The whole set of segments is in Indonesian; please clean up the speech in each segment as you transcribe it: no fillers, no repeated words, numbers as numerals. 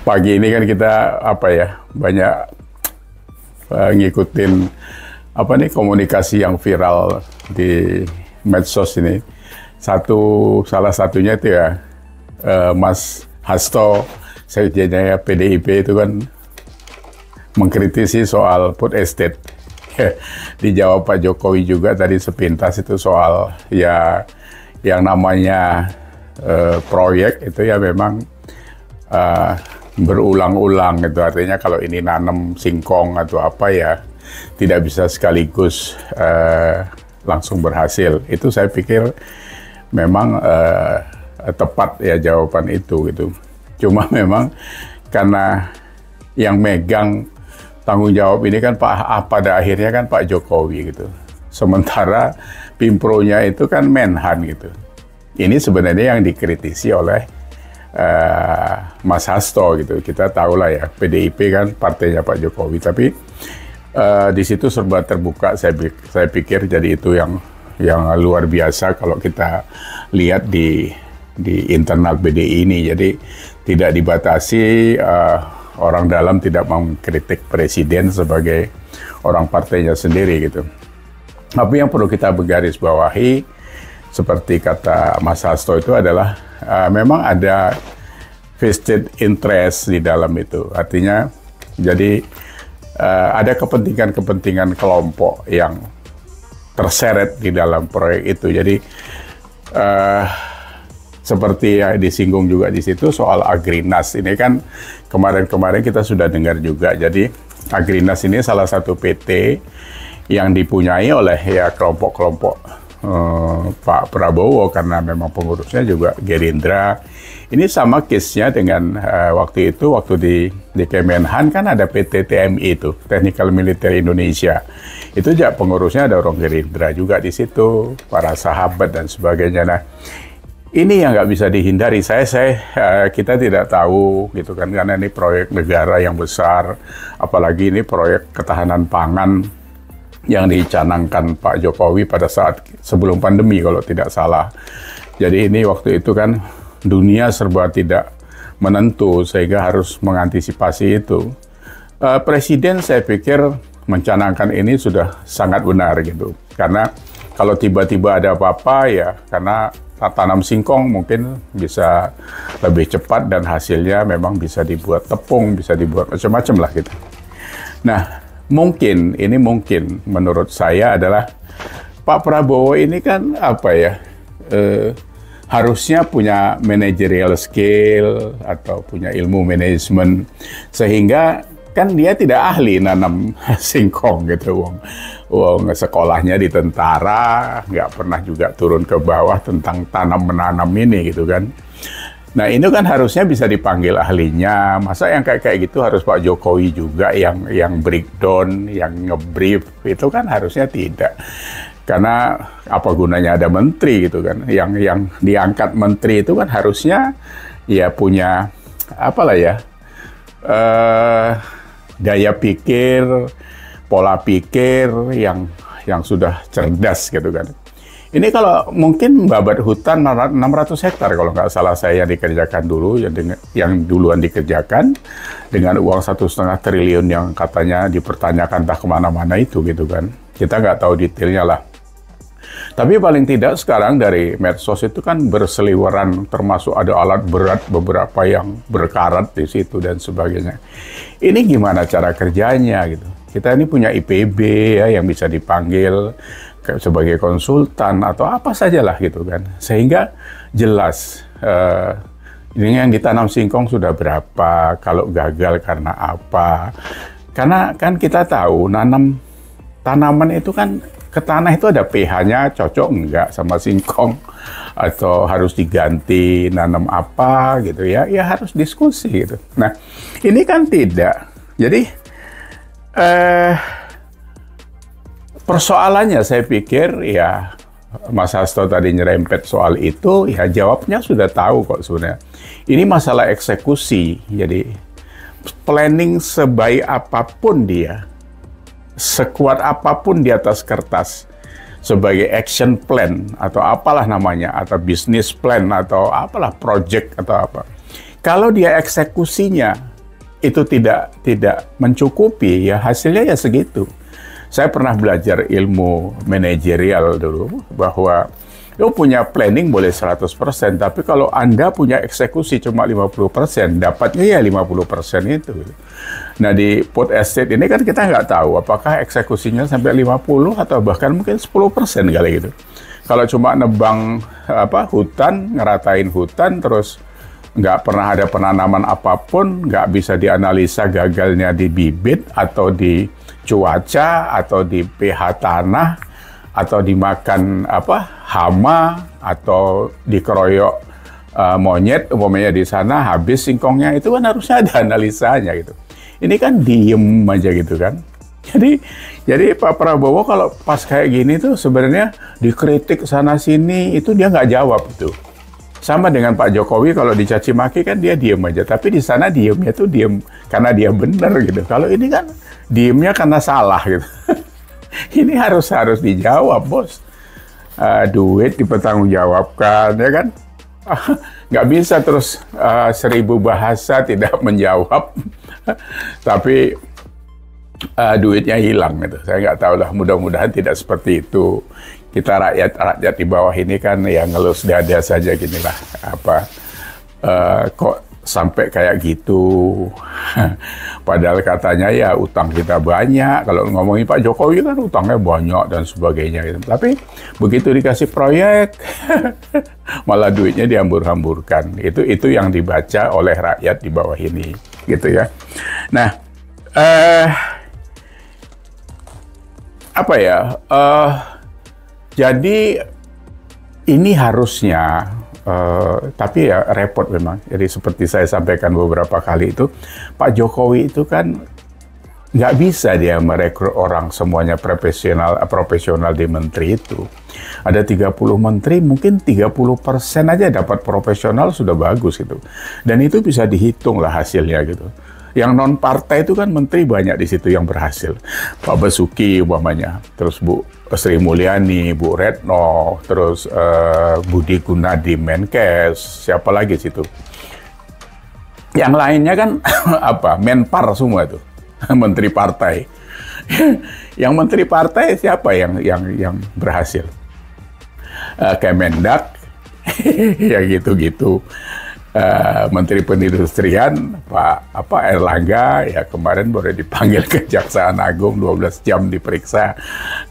Pagi ini kan kita apa ya, banyak ngikutin apa nih komunikasi yang viral di medsos ini. Salah satunya itu ya Mas Hasto, sekjennya PDIP itu kan mengkritisi soal food estate. Dijawab Pak Jokowi juga tadi sepintas itu soal ya yang namanya proyek itu ya memang berulang-ulang gitu, artinya kalau ini nanam singkong atau apa ya tidak bisa sekaligus langsung berhasil. Itu saya pikir memang tepat ya jawaban itu gitu. Cuma memang karena yang megang tanggung jawab ini kan pada akhirnya kan Pak Jokowi gitu. Sementara Pimpronya itu kan Menhan gitu. Ini sebenarnya yang dikritisi oleh Mas Hasto gitu. Kita tahu lah ya, PDIP kan partainya Pak Jokowi, tapi di situ serba terbuka. Saya pikir jadi itu yang luar biasa kalau kita lihat di internal PDI ini. Jadi tidak dibatasi, orang dalam tidak mengkritik presiden sebagai orang partainya sendiri gitu. Tapi yang perlu kita bergarisbawahi, seperti kata Mas Hasto itu adalah memang ada vested interest di dalam itu. Artinya jadi ada kepentingan-kepentingan kelompok yang terseret di dalam proyek itu. Jadi seperti yang disinggung juga di situ soal Agrinas ini kan kemarin-kemarin kita sudah dengar juga. Jadi Agrinas ini salah satu PT yang dipunyai oleh ya kelompok-kelompok Pak Prabowo karena memang pengurusnya juga Gerindra. Ini sama case-nya dengan waktu di Kemenhan kan ada PT TMI itu, Technical Military Indonesia. Itu juga pengurusnya ada orang Gerindra juga di situ, para sahabat dan sebagainya. Nah, ini yang nggak bisa dihindari. Kita tidak tahu gitu kan, karena ini proyek negara yang besar, apalagi ini proyek ketahanan pangan yang dicanangkan Pak Jokowi pada saat sebelum pandemi kalau tidak salah. Jadi ini waktu itu kan dunia serba tidak menentu sehingga harus mengantisipasi itu. Presiden saya pikir mencanangkan ini sudah sangat benar gitu. Karena kalau tiba-tiba ada apa-apa ya karena tanam singkong mungkin bisa lebih cepat dan hasilnya memang bisa dibuat tepung, bisa dibuat macam-macam lah gitu. Nah, mungkin menurut saya adalah Pak Prabowo ini kan apa ya, harusnya punya managerial skill atau punya ilmu manajemen sehingga kan dia tidak ahli nanam singkong gitu. Wong sekolahnya di tentara, nggak pernah juga turun ke bawah tentang tanam-menanam ini gitu kan. Nah ini kan harusnya bisa dipanggil ahlinya. Masa yang kayak gitu harus Pak Jokowi juga yang breakdown, yang ngebrief, itu kan harusnya tidak. Karena apa gunanya ada menteri gitu kan. Yang diangkat menteri itu kan harusnya ya punya apalah ya, daya pikir, pola pikir yang sudah cerdas gitu kan. Ini kalau mungkin babat hutan 600 hektar kalau nggak salah saya dikerjakan dulu, yang duluan dikerjakan dengan uang 1,5 triliun yang katanya dipertanyakan entah kemana-mana itu gitu kan. Kita nggak tahu detailnya lah. Tapi paling tidak sekarang dari medsos itu kan berseliweran, termasuk ada alat berat beberapa yang berkarat di situ dan sebagainya. Ini gimana cara kerjanya gitu? Kita ini punya IPB ya yang bisa dipanggil sebagai konsultan atau apa sajalah gitu kan. Sehingga jelas ini yang ditanam singkong sudah berapa, kalau gagal karena apa. Karena kan kita tahu tanaman itu kan ke tanah itu ada pH-nya cocok enggak sama singkong atau harus diganti nanam apa gitu ya harus diskusi gitu. Nah ini kan tidak. Jadi persoalannya saya pikir ya Mas Hasto tadi nyerempet soal itu ya jawabnya sudah tahu kok sebenarnya. Ini masalah eksekusi. Jadi planning sebaik apapun dia, sekuat apapun di atas kertas sebagai action plan atau apalah namanya, atau business plan atau apalah project atau apa. Kalau dia eksekusinya itu tidak mencukupi, ya hasilnya ya segitu. Saya pernah belajar ilmu manajerial dulu, bahwa lo punya planning boleh 100%, tapi kalau Anda punya eksekusi cuma 50%, dapatnya ya 50% itu. Nah, di food estate ini kan kita nggak tahu apakah eksekusinya sampai 50 atau bahkan mungkin 10% kali gitu. Kalau cuma nebang hutan, ngeratain hutan, terus nggak pernah ada penanaman apapun, nggak bisa dianalisa gagalnya di bibit atau di cuaca atau di pH tanah atau dimakan hama atau dikeroyok monyet umpamanya di sana, habis singkongnya, itu kan harusnya ada analisanya gitu. Ini kan diem aja gitu kan. Jadi Pak Prabowo kalau pas kayak gini tuh sebenarnya dikritik sana sini, itu dia nggak jawab tuh. Sama dengan Pak Jokowi, kalau dicaci maki kan dia diem aja, tapi di sana diemnya tuh diem karena dia bener gitu. Kalau ini kan diemnya karena salah gitu. Ini harus dijawab, bos. Duit dipertanggungjawabkan, ya kan? Nggak bisa terus 1000 bahasa tidak menjawab, tapi duitnya hilang gitu. Saya nggak tahu lah, mudah-mudahan tidak seperti itu. Kita rakyat di bawah ini kan ya ngelus dada saja ginilah, kok sampai kayak gitu. Padahal katanya ya utang kita banyak. Kalau ngomongin Pak Jokowi kan utangnya banyak dan sebagainya gitu. Tapi begitu dikasih proyek malah duitnya dihambur-hamburkan. Itu yang dibaca oleh rakyat di bawah ini gitu ya. Nah, jadi ini harusnya, tapi ya repot memang. Jadi seperti saya sampaikan beberapa kali itu, Pak Jokowi itu kan nggak bisa dia merekrut orang semuanya profesional di menteri itu. Ada 30 menteri, mungkin 30% aja dapat profesional sudah bagus gitu. Dan itu bisa dihitung lah hasilnya gitu. Yang non partai itu kan menteri banyak di situ yang berhasil. Pak Basuki umpamanya, terus Bu Sri Mulyani, Bu Retno, terus Budi Gunadi Menkes, siapa lagi situ? Yang lainnya kan Menpar semua itu, menteri partai. Yang menteri partai siapa yang berhasil? Kemendak, ya gitu-gitu. Menteri Perindustrian Pak Erlangga ya kemarin baru dipanggil Kejaksaan Agung 12 jam diperiksa.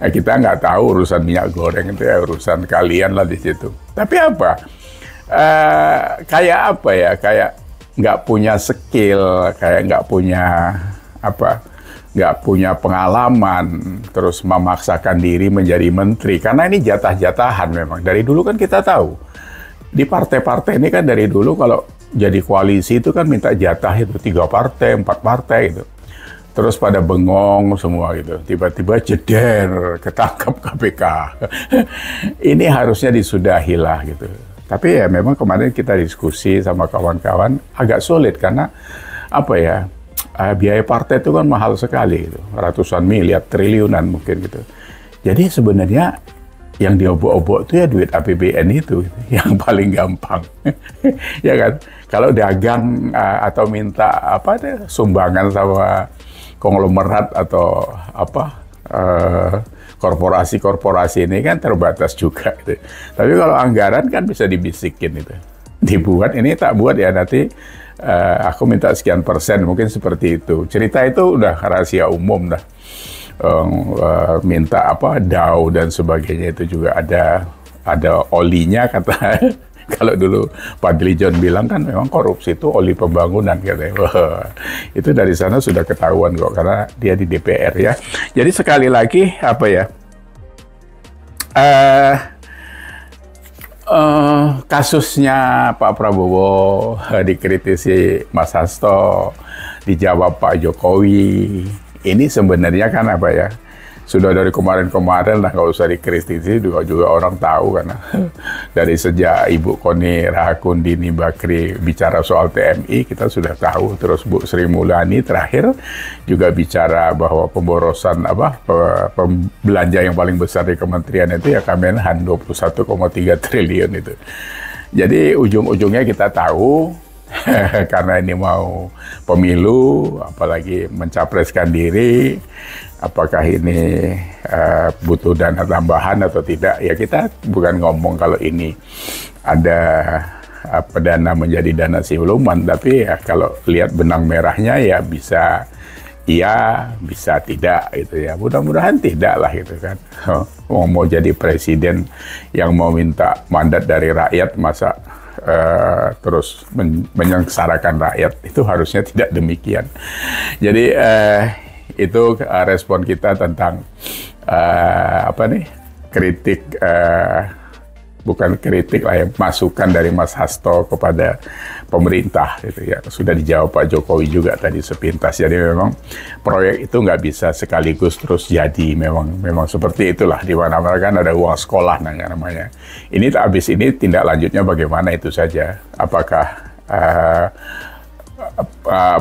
Kita nggak tahu urusan minyak goreng itu ya urusan kalian lah di situ. Tapi kayak nggak punya skill, kayak nggak punya pengalaman, terus memaksakan diri menjadi menteri karena ini jatah-jatahan memang. Dari dulu kan kita tahu. Di partai-partai ini kan dari dulu kalau jadi koalisi itu kan minta jatah itu 3 partai, 4 partai gitu. Terus pada bengong semua gitu. Tiba-tiba jeder, ketangkap KPK. Ini harusnya disudahi lah gitu. Tapi ya memang kemarin kita diskusi sama kawan-kawan agak sulit karena biaya partai itu kan mahal sekali gitu. Ratusan miliar, triliunan mungkin gitu. Jadi sebenarnya yang diobok-obok itu ya duit APBN itu yang paling gampang. Ya kan? Kalau dagang atau minta sumbangan sama konglomerat atau korporasi-korporasi ini kan terbatas juga gitu. Tapi kalau anggaran kan bisa dibisikin itu. Dibuat, ini tak buat ya nanti aku minta sekian persen, mungkin seperti itu. Cerita itu udah rahasia umum dah. Minta DAO dan sebagainya itu juga ada olinya kata. Kalau dulu Fadli John bilang kan memang korupsi itu oli pembangunan katanya. Itu dari sana sudah ketahuan kok karena dia di DPR ya. Jadi sekali lagi kasusnya Pak Prabowo dikritisi Mas Hasto, dijawab Pak Jokowi. Ini sebenarnya kan sudah dari kemarin-kemarin lah, nggak usah dikritisi, juga orang tahu karena dari sejak Ibu Koni Rahakundini Bakri bicara soal TMI kita sudah tahu. Terus Bu Sri Mulyani terakhir juga bicara bahwa pemborosan belanja yang paling besar di kementerian itu ya Kemenhan 21,3 triliun itu. Jadi ujung-ujungnya kita tahu karena ini mau pemilu, apalagi mencapreskan diri, apakah ini butuh dana tambahan atau tidak, ya kita bukan ngomong kalau ini ada dana menjadi dana siluman, tapi ya kalau lihat benang merahnya ya bisa iya, bisa tidak gitu ya. Mudah-mudahan tidak lah gitu kan. Mau jadi presiden yang mau minta mandat dari rakyat, masa terus menyengsarakan rakyat, itu harusnya tidak demikian. Jadi itu respon kita tentang kritik, bukan kritik lah ya, masukan dari Mas Hasto kepada pemerintah gitu ya. Sudah dijawab Pak Jokowi juga tadi sepintas. Jadi memang proyek itu nggak bisa sekaligus terus jadi. Memang seperti itulah, di mana-mana kan ada uang sekolah namanya. Ini habis ini tindak lanjutnya bagaimana, itu saja. Apakah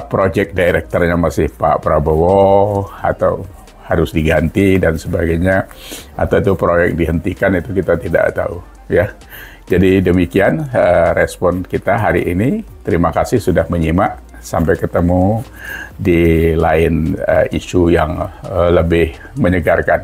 project directornya masih Pak Prabowo atau harus diganti dan sebagainya, atau itu proyek dihentikan, itu kita tidak tahu ya. Jadi demikian respon kita hari ini. Terima kasih sudah menyimak. Sampai ketemu di lain isu yang lebih menyegarkan.